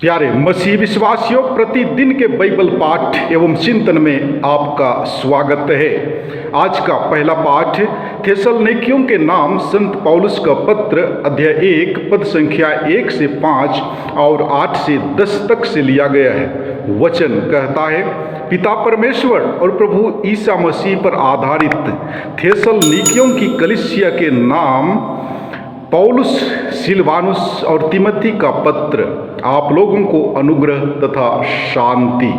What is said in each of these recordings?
प्यारे मसीह विश्वासियों, प्रतिदिन के बाइबल पाठ एवं चिंतन में आपका स्वागत है। आज का पहला पाठ थेसलनिकियों के नाम संत पौलुस का पत्र अध्याय 1 पद संख्या 1 से 5 और 8 से 10 तक से लिया गया है। वचन कहता है, पिता परमेश्वर और प्रभु ईसा मसीह पर आधारित थेसलनिकियों की कलीसिया के नाम पौलुस, सिलवानुस और तिमोथी का पत्र आप लोगों को अनुग्रह तथा शांति।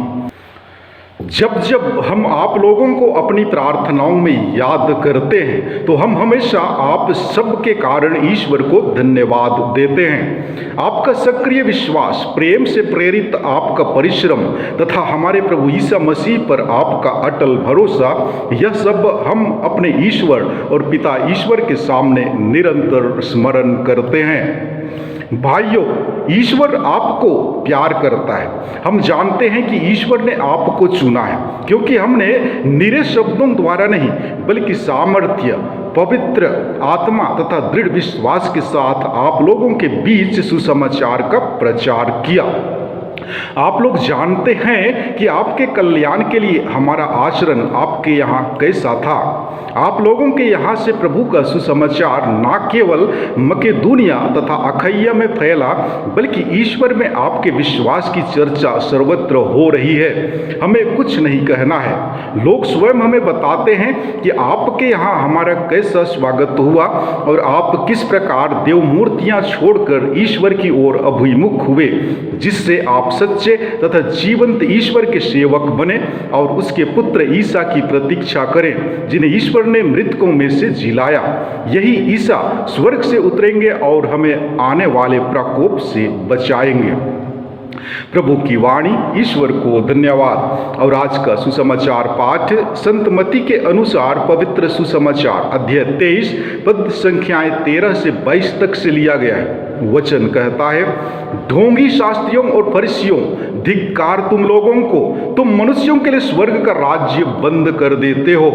जब जब हम आप लोगों को अपनी प्रार्थनाओं में याद करते हैं तो हम हमेशा आप सबके कारण ईश्वर को धन्यवाद देते हैं। आपका सक्रिय विश्वास, प्रेम से प्रेरित आपका परिश्रम तथा हमारे प्रभु ईसा मसीह पर आपका अटल भरोसा, यह सब हम अपने ईश्वर और पिता ईश्वर के सामने निरंतर स्मरण करते हैं। भाइयों, ईश्वर आपको प्यार करता है। हम जानते हैं कि ईश्वर ने आपको चुना है, क्योंकि हमने निरे शब्दों द्वारा नहीं बल्कि सामर्थ्य, पवित्र आत्मा तथा दृढ़ विश्वास के साथ आप लोगों के बीच सुसमाचार का प्रचार किया। आप लोग जानते हैं कि आपके कल्याण के लिए हमारा आचरण आपके यहाँ कैसा था। आप लोगों के यहाँ से प्रभु का सुसमाचार न केवल मकेदुनिया तथा अखैया में फैला, बल्कि ईश्वर में आपके विश्वास की चर्चा सर्वत्र हो रही है। हमें कुछ नहीं कहना है, लोग स्वयं हमें बताते हैं कि आपके यहाँ हमारा कैसा स्वागत हुआ और आप किस प्रकार देव मूर्तियाँ छोड़कर ईश्वर की ओर अभिमुख हुए, जिससे आप सच्चे तथा जीवंत ईश्वर के सेवक बने और उसके पुत्र ईसा की प्रतीक्षा करें, जिन्हें ईश्वर ने मृतकों में से जिलाया। यही ईसा स्वर्ग से उतरेंगे और हमें आने वाले प्रकोप से बचाएंगे। प्रभु की वाणी, ईश्वर को धन्यवाद। और आज का सुसमाचार पाठ संत मत्ती के अनुसार पवित्र सुसमाचार अध्याय 23 पद संख्याएं 13 से 22 तक से लिया गया है। वचन कहता है, ढोंगी शास्त्रियों और फरीसियों, धिक्कार तुम लोगों को, तुम मनुष्यों के लिए स्वर्ग का राज्य बंद कर देते हो।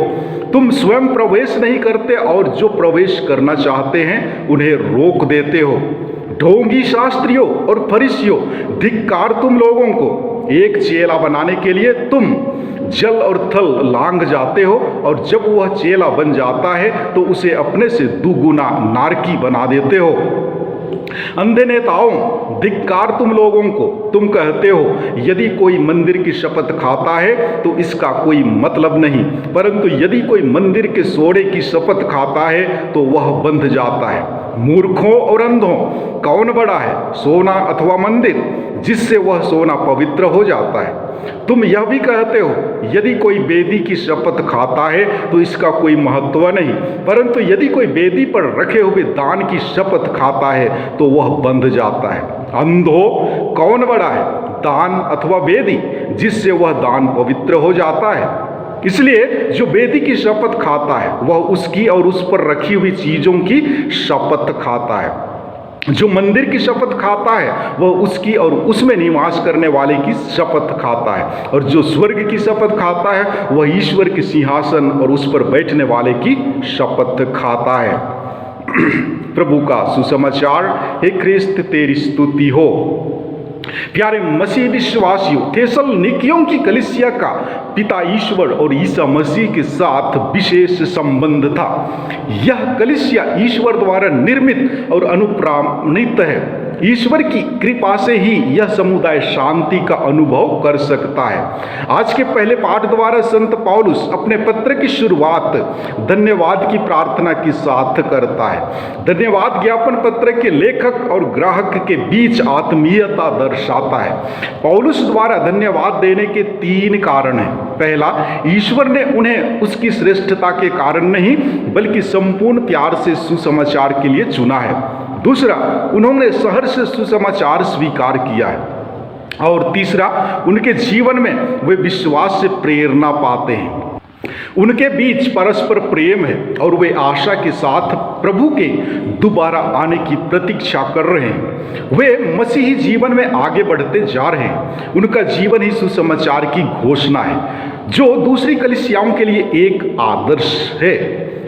तुम स्वयं प्रवेश नहीं करते और जो प्रवेश करना चाहते हैं उन्हें रोक देते हो। ढोंगी शास्त्रियों और फरीसियों, धिक्कार तुम लोगों को, एक चेला बनाने के लिए तुम जल और थल लांघ जाते हो और जब वह चेला बन जाता है तो उसे अपने से दुगुना नारकी बना देते हो। अंधे नेताओं, धिक्कार तुम लोगों को, तुम कहते हो यदि कोई मंदिर की शपथ खाता है तो इसका कोई मतलब नहीं, परंतु यदि कोई मंदिर के सोने की शपथ खाता है तो वह बंध जाता है। मूर्खों और अंधों, कौन बड़ा है, सोना अथवा मंदिर, जिससे वह सोना पवित्र हो जाता है? तुम यह भी कहते हो यदि कोई वेदी की शपथ खाता है तो इसका कोई महत्व नहीं, परंतु यदि कोई वेदी पर रखे हुए दान की शपथ खाता है तो वह बंध जाता है। अंधो, कौन बड़ा है, दान अथवा वेदी, जिससे वह दान पवित्र हो जाता है? इसलिए जो वेदी की शपथ खाता है वह उसकी और उस पर रखी हुई चीजों की शपथ खाता है। जो मंदिर की शपथ खाता है वह उसकी और उसमें निवास करने वाले की शपथ खाता है, और जो स्वर्ग की शपथ खाता है वह ईश्वर के सिंहासन और उस पर बैठने वाले की शपथ खाता है। प्रभु का सुसमाचार। हे ख्रिस्त, तेरी स्तुति हो। प्यारे मसीह विश्वासियों, थेसलनिकियों की कलीसिया का पिता ईश्वर और ईसा मसीह के साथ विशेष संबंध था। यह कलीसिया ईश्वर द्वारा निर्मित और अनुप्राणित है। ईश्वर की कृपा से ही यह समुदाय शांति का अनुभव कर सकता है। आज के पहले पाठ द्वारा संत पौलुस अपने पत्र की शुरुआत धन्यवाद की प्रार्थना के साथ करता है। धन्यवाद ज्ञापन पत्र के लेखक और ग्राहक के बीच आत्मीयता दर्शाता है। पौलुस द्वारा धन्यवाद देने के 3 कारण हैं। पहला, ईश्वर ने उन्हें उसकी श्रेष्ठता के कारण नहीं बल्कि संपूर्ण प्यार से सुसमाचार के लिए चुना है। दूसरा, उन्होंने सहर्ष सुसमाचार स्वीकार किया है। और तीसरा, उनके जीवन में वे विश्वास से प्रेरणा पाते हैं। उनके बीच परस्पर प्रेम है और वे आशा के साथ प्रभु के दोबारा आने की प्रतीक्षा कर रहे हैं। वे मसीही जीवन में आगे बढ़ते जा रहे हैं। उनका जीवन ही सुसमाचार की घोषणा है, जो दूसरी कलीसियाओं के लिए एक आदर्श है।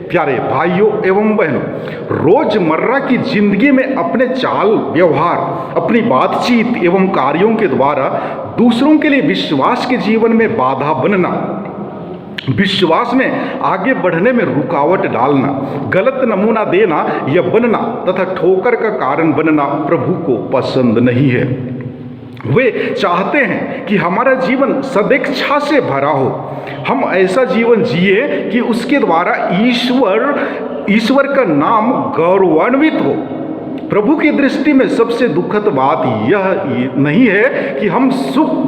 प्यारे भाइयों एवं बहनों, रोजमर्रा की जिंदगी में अपने चाल व्यवहार, अपनी बातचीत एवं कार्यों के द्वारा दूसरों के लिए विश्वास के जीवन में बाधा बनना, विश्वास में आगे बढ़ने में रुकावट डालना, गलत नमूना देना या बनना तथा ठोकर का कारण बनना प्रभु को पसंद नहीं है। वे चाहते हैं कि हमारा जीवन सदेच्छा से भरा हो। हम ऐसा जीवन जिए कि उसके द्वारा ईश्वर का नाम गौरवान्वित हो। प्रभु की दृष्टि में सबसे दुखद बात यह नहीं है कि हम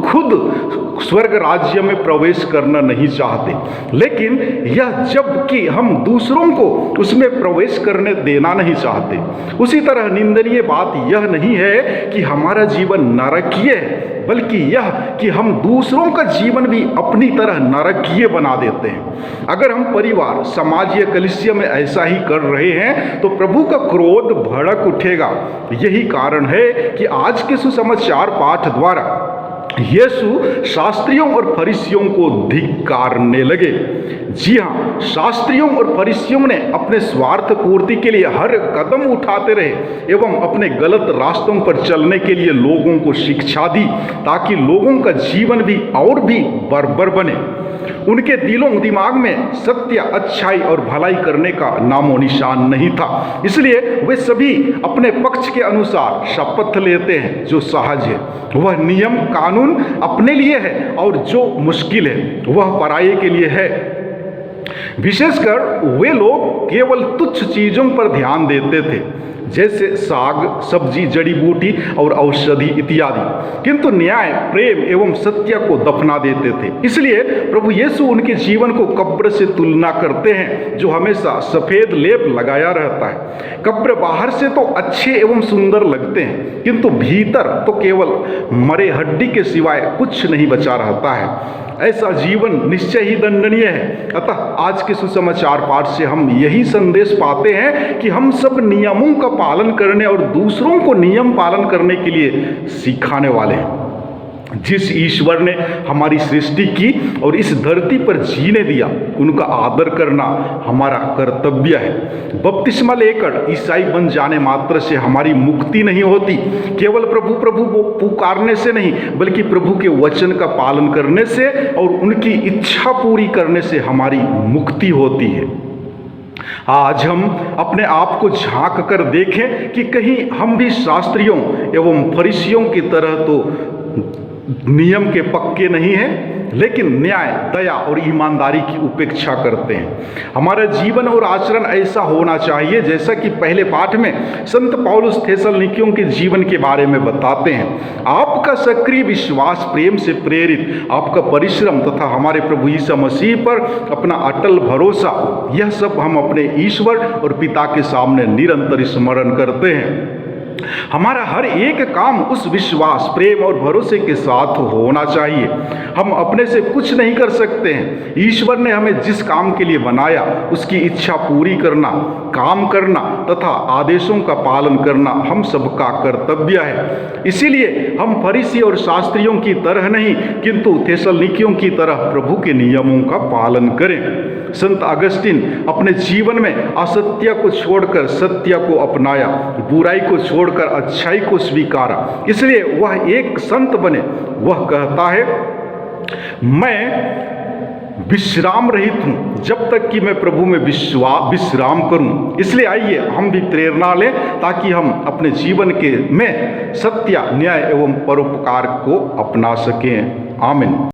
खुद स्वर्ग राज्य में प्रवेश करना नहीं चाहते, लेकिन यह जबकि हम दूसरों को उसमें प्रवेश करने देना नहीं चाहते। उसी तरह निंदनीय बात यह नहीं है कि हमारा जीवन नरकीय है, बल्कि यह कि हम दूसरों का जीवन भी अपनी तरह नरकीय बना देते हैं। अगर हम परिवार, समाज या कलीसिया में ऐसा ही कर रहे हैं तो प्रभु का क्रोध भड़क उठेगा। यही कारण है कि आज के सुसमाचार पाठ द्वारा यीशु शास्त्रियों और फरीसियों को धिक्कारने लगे। जी हाँ, शास्त्रियों और फरीसियों ने अपने स्वार्थ पूर्ति के लिए हर कदम उठाते रहे एवं अपने गलत रास्तों पर चलने के लिए लोगों को शिक्षा दी, ताकि लोगों का जीवन भी और भी बर्बर बने। उनके दिलों दिमाग में सत्य, अच्छाई और भलाई करने का नामो निशान नहीं था। इसलिए वे सभी अपने पक्ष के अनुसार शपथ लेते हैं। जो सहज है वह नियम कानून अपने लिए है, और जो मुश्किल है वह पराये के लिए है। विशेषकर वे लोग केवल तुच्छ चीजों पर ध्यान देते थे, जैसे साग, सब्जी, जड़ी बूटी और औषधि इत्यादि, किंतु न्याय, प्रेम एवं सत्य को दफना देते थे। इसलिए प्रभु यीशु उनके जीवन को कब्र से तुलना करते हैं, जो हमेशा सफेद लेप लगाया रहता है। कब्र बाहर से तो अच्छे एवं सुंदर लगते हैं, किंतु भीतर तो केवल मरे हड्डी के सिवाय कुछ नहीं बचा रहता है। ऐसा जीवन निश्चय ही दंडनीय है। अतः आज के सुसमाचार पाठ से हम यही संदेश पाते हैं कि हम सब नियमों का पालन करने और दूसरों को नियम पालन करने के लिए सिखाने वाले हैं। जिस ईश्वर ने हमारी सृष्टि की और इस धरती पर जीने दिया, उनका आदर करना हमारा कर्तव्य है। बपतिस्मा लेकर ईसाई बन जाने मात्र से हमारी मुक्ति नहीं होती। केवल प्रभु प्रभु पुकारने से नहीं, बल्कि प्रभु के वचन का पालन करने से और उनकी इच्छा पूरी करने से हमारी मुक्ति होती है। आज हम अपने आप को झांक कर देखें कि कहीं हम भी शास्त्रियों एवं फरीसियों की तरह तो नियम के पक्के नहीं हैं, लेकिन न्याय, दया और ईमानदारी की उपेक्षा करते हैं। हमारा जीवन और आचरण ऐसा होना चाहिए जैसा कि पहले पाठ में संत पौलुस थेसलनिकियों के जीवन के बारे में बताते हैं। आपका सक्रिय विश्वास, प्रेम से प्रेरित आपका परिश्रम तथा हमारे प्रभु यीशु मसीह पर अपना अटल भरोसा, यह सब हम अपने ईश्वर और पिता के सामने निरंतर स्मरण करते हैं। हमारा हर एक काम उस विश्वास, प्रेम और भरोसे के साथ होना चाहिए। हम अपने से कुछ नहीं कर सकते हैं। ईश्वर ने हमें जिस काम के लिए बनाया, उसकी इच्छा पूरी करना, काम करना तथा आदेशों का पालन करना हम सबका कर्तव्य है। इसीलिए हम फरीसी और शास्त्रियों की तरह नहीं, किंतु थेसलनिकियों की तरह प्रभु के नियमों का पालन करें। संत अगस्तीन अपने जीवन में असत्य को छोड़कर सत्य को अपनाया, बुराई को छोड़कर अच्छाई को स्वीकारा, इसलिए वह एक संत बने। वह कहता है, मैं विश्राम रहित हूँ जब तक कि मैं प्रभु में विश्राम करूँ। इसलिए आइए हम भी प्रेरणा लें, ताकि हम अपने जीवन के में सत्य, न्याय एवं परोपकार को अपना सकें। आमीन।